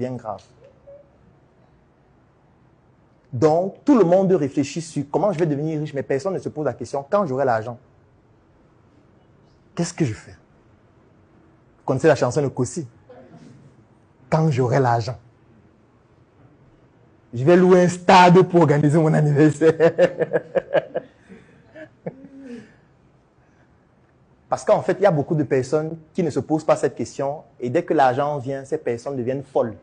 bien grave. Donc, tout le monde réfléchit sur comment je vais devenir riche, mais personne ne se pose la question, quand j'aurai l'argent, qu'est-ce que je fais? Vous connaissez la chanson de Kossi? Quand j'aurai l'argent, je vais louer un stade pour organiser mon anniversaire. Parce qu'en fait, il y a beaucoup de personnes qui ne se posent pas cette question et dès que l'argent vient, ces personnes deviennent folles.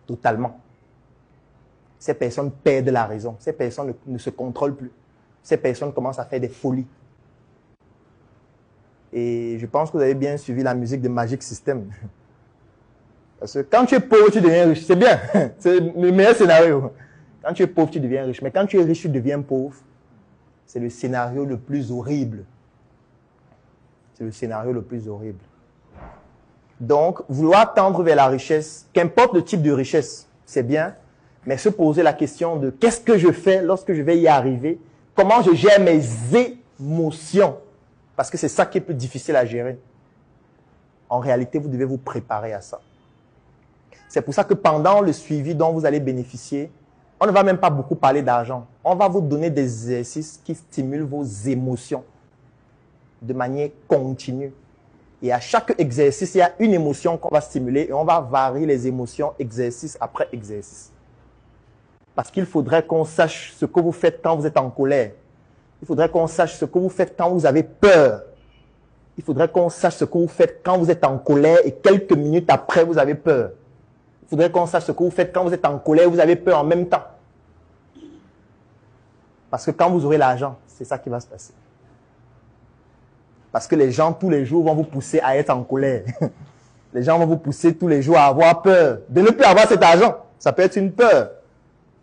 Totalement. Ces personnes perdent la raison. Ces personnes ne se contrôlent plus. Ces personnes commencent à faire des folies. Et je pense que vous avez bien suivi la musique de Magic System. Parce que quand tu es pauvre, tu deviens riche. C'est bien. C'est le meilleur scénario. Quand tu es pauvre, tu deviens riche. Mais quand tu es riche, tu deviens pauvre. C'est le scénario le plus horrible. C'est le scénario le plus horrible. Donc, vouloir tendre vers la richesse, qu'importe le type de richesse, c'est bien. Mais se poser la question de qu'est-ce que je fais lorsque je vais y arriver? Comment je gère mes émotions? Parce que c'est ça qui est plus difficile à gérer. En réalité, vous devez vous préparer à ça. C'est pour ça que pendant le suivi dont vous allez bénéficier, on ne va même pas beaucoup parler d'argent. On va vous donner des exercices qui stimulent vos émotions de manière continue. Et à chaque exercice, il y a une émotion qu'on va stimuler et on va varier les émotions exercice après exercice. Parce qu'il faudrait qu'on sache ce que vous faites quand vous êtes en colère. Il faudrait qu'on sache ce que vous faites quand vous avez peur. Il faudrait qu'on sache ce que vous faites quand vous êtes en colère et quelques minutes après, vous avez peur. Il faudrait qu'on sache ce que vous faites quand vous êtes en colère et vous avez peur en même temps. Parce que quand vous aurez l'argent, c'est ça qui va se passer. Parce que les gens, tous les jours, vont vous pousser à être en colère. Les gens vont vous pousser tous les jours à avoir peur. De ne plus avoir cet argent, ça peut être une peur.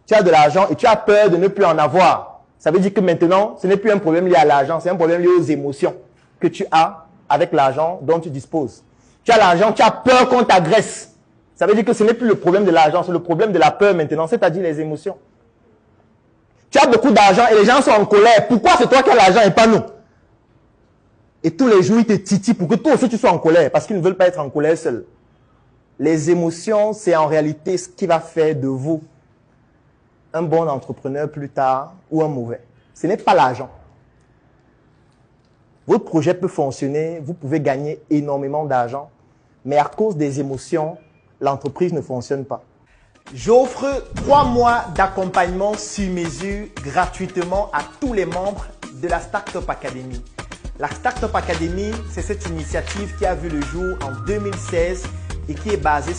Tu as de l'argent et tu as peur de ne plus en avoir. Ça veut dire que maintenant, ce n'est plus un problème lié à l'argent, c'est un problème lié aux émotions que tu as avec l'argent dont tu disposes. Tu as l'argent, tu as peur qu'on t'agresse. Ça veut dire que ce n'est plus le problème de l'argent, c'est le problème de la peur maintenant, c'est-à-dire les émotions. Tu as beaucoup d'argent et les gens sont en colère. Pourquoi c'est toi qui as l'argent et pas nous? Et tous les jours, ils te titillent pour que toi aussi tu sois en colère, parce qu'ils ne veulent pas être en colère seuls. Les émotions, c'est en réalité ce qui va faire de vous un bon entrepreneur plus tard ou un mauvais. Ce n'est pas l'argent. Votre projet peut fonctionner, vous pouvez gagner énormément d'argent, mais à cause des émotions, l'entreprise ne fonctionne pas. J'offre 3 mois d'accompagnement sur mesure gratuitement à tous les membres de la Startup Academy. La Startup Academy, c'est cette initiative qui a vu le jour en 2016 et qui est basée sur